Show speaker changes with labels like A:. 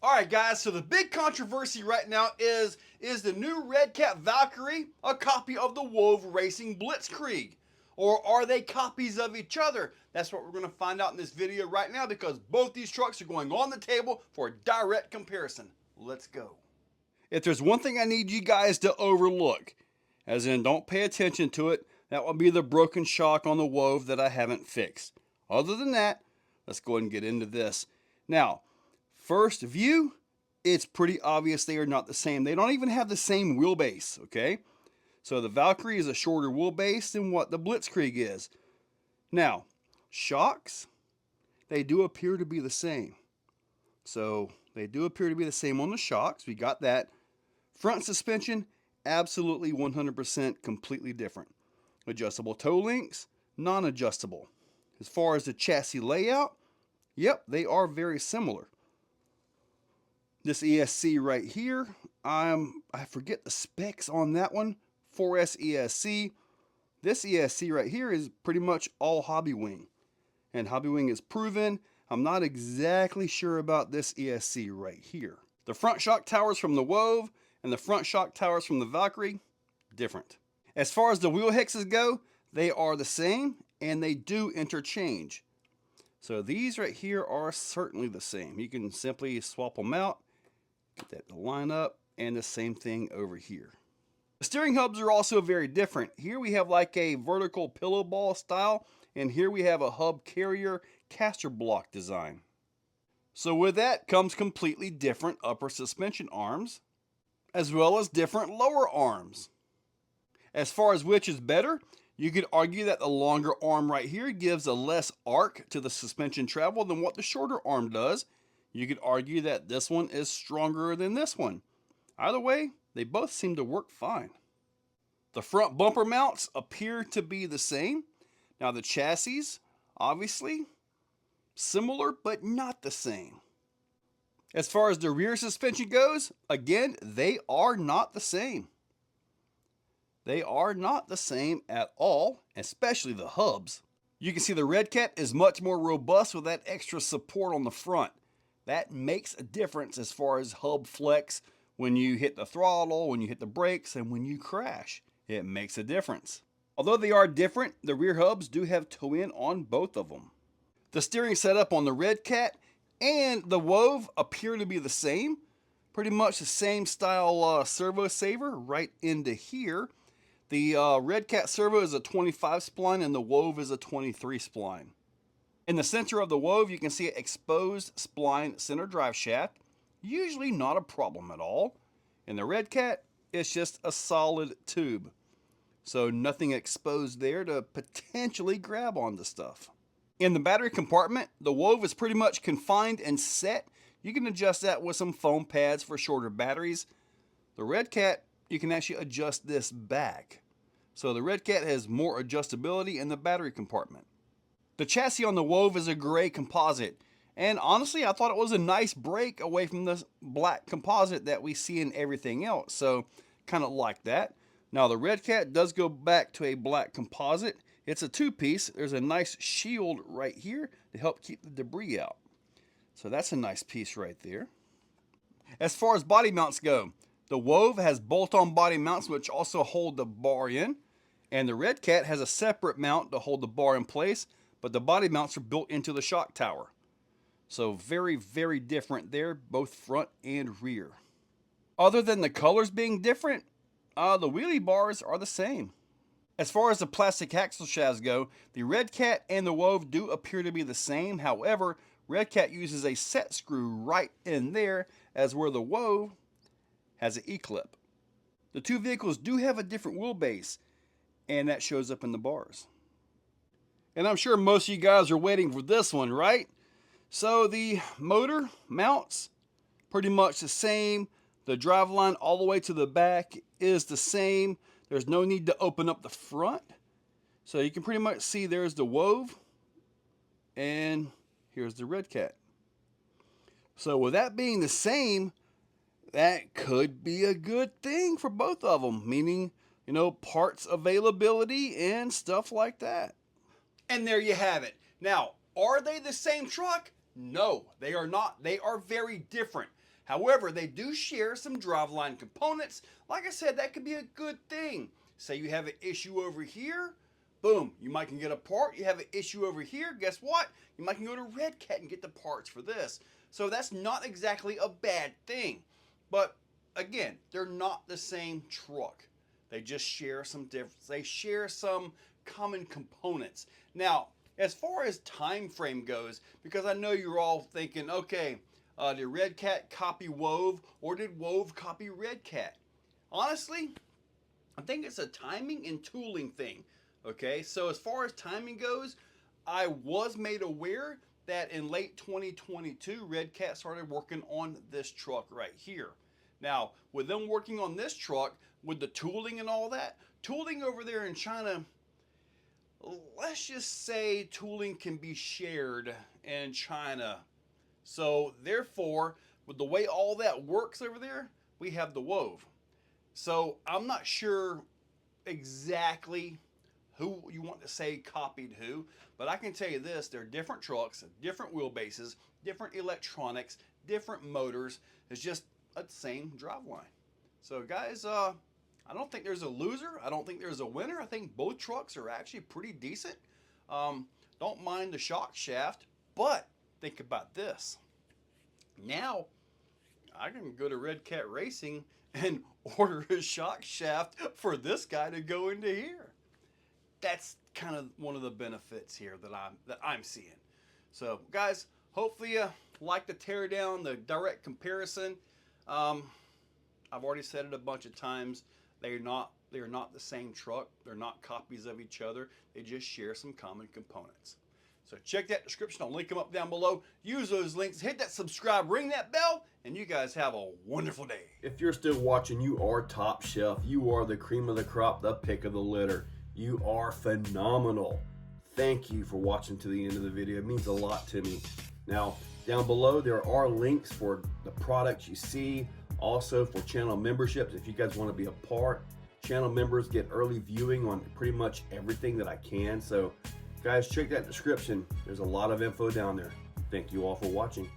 A: Alright guys, so the big controversy right now is the new Redcat Valkyrie a copy of the WOV Racing Blitzkrieg? Or are they copies of each other? That's what we're going to find out in this video right now, because both these trucks are going on the table for a direct comparison. Let's go. If there's one thing I need you guys to overlook, as in don't pay attention to it, that would be the broken shock on the WOV that I haven't fixed. Other than that, let's go ahead and get into this. Now, first view, it's pretty obvious they are not the same. They don't even have the same wheelbase, okay? So the Valkyrie is a shorter wheelbase than what the Blitzkrieg is. Now, shocks, they do appear to be the same. So they do appear to be the same on the shocks. We got that. Front suspension, absolutely 100% completely different. Adjustable toe links, non-adjustable. As far as the chassis layout, yep, they are very similar. This ESC right here, I forget the specs on that one. 4S ESC. This ESC right here is pretty much all Hobbywing. And Hobbywing is proven. I'm not exactly sure about this ESC right here. The front shock towers from the WOV and the front shock towers from the Valkyrie, different. As far as the wheel hexes go, they are the same and they do interchange. So these right here are certainly the same. You can simply swap them out, get that to line up, and the same thing over here. The steering hubs are also very different. Here we have like a vertical pillow ball style, and here we have a hub carrier caster block design. So with that comes completely different upper suspension arms, as well as different lower arms. As far as which is better, you could argue that the longer arm right here gives a less arc to the suspension travel than what the shorter arm does. You could argue that this one is stronger than this one. Either way, they both seem to work fine. The front bumper mounts appear to be the same. Now the chassis, obviously, similar but not the same. As far as the rear suspension goes, again, they are not the same. They are not the same at all, especially the hubs. You can see the Redcat is much more robust with that extra support on the front. That makes a difference as far as hub flex when you hit the throttle, when you hit the brakes, and when you crash. It makes a difference. Although they are different, the rear hubs do have toe-in on both of them. The steering setup on the Redcat and the WOV appear to be the same. Pretty much the same style servo saver right into here. The Redcat servo is a 25 spline and the WOV is a 23 spline. In the center of the WOV, you can see an exposed spline center drive shaft. Usually not a problem at all. In the Redcat, it's just a solid tube. So nothing exposed there to potentially grab onto stuff. In the battery compartment, the WOV is pretty much confined and set. You can adjust that with some foam pads for shorter batteries. The Redcat, you can actually adjust this back. So the Redcat has more adjustability in the battery compartment. The chassis on the WOV is a gray composite. And honestly, I thought it was a nice break away from the black composite that we see in everything else. So kind of like that. Now the Redcat does go back to a black composite. It's a two-piece. There's a nice shield right here to help keep the debris out. So that's a nice piece right there. As far as body mounts go, the WOV has bolt-on body mounts which also hold the bar in. And the Redcat has a separate mount to hold the bar in place, but the body mounts are built into the shock tower. So very, very different there, both front and rear. Other than the colors being different, the wheelie bars are the same. As far as the plastic axle shafts go, the Redcat and the WOV do appear to be the same. However, Redcat uses a set screw right in there, as where the WOV has an E-clip. The two vehicles do have a different wheelbase, and that shows up in the bars. And I'm sure most of you guys are waiting for this one, right? So the motor mounts, pretty much the same. The driveline all the way to the back is the same. There's no need to open up the front. So you can pretty much see there's the WOV and here's the Redcat. So with that being the same, that could be a good thing for both of them, meaning, you know, parts availability and stuff like that. And there you have it. Now, are they the same truck? No, they are not. They are very different. However, they do share some driveline components. Like I said, that could be a good thing. Say you have an issue over here, boom, you might can get a part. You have an issue over here, guess what? You might can go to Redcat and get the parts for this. So that's not exactly a bad thing. But again, they're not the same truck. They just share some difference. They share some common components. Now, as far as time frame goes, because I know you're all thinking, okay, did Redcat copy WOV or did WOV copy Redcat? Honestly, I think it's a timing and tooling thing. Okay, so as far as timing goes, I was made aware that in late 2022, Redcat started working on this truck right here. Now, with them working on this truck, with the tooling and all that, tooling over there in China, let's just say tooling can be shared in China. So therefore, with the way all that works over there, we have the WOV. So I'm not sure exactly who you want to say copied who, but I can tell you this, they're different trucks, different wheelbases, different electronics, different motors. It's just a same driveline. So guys, I don't think there's a loser. I don't think there's a winner. I think both trucks are actually pretty decent. Don't mind the shock shaft, but think about this. Now, I can go to Redcat Racing and order a shock shaft for this guy to go into here. That's kind of one of the benefits here that I'm seeing. So guys, hopefully you like the teardown, the direct comparison. I've already said it a bunch of times. They are not the same truck. They're not copies of each other. They just share some common components. So check that description. I'll link them up down below. Use those links. Hit that subscribe. Ring that bell. And you guys have a wonderful day.
B: If you're still watching, you are top shelf. You are the cream of the crop, the pick of the litter. You are phenomenal. Thank you for watching to the end of the video. It means a lot to me. Now, down below, there are links for the products you see. Also for channel memberships, if you guys want to be a part. Channel members get early viewing on pretty much everything that I can. So guys, check that description. There's a lot of info down there. Thank you all for watching.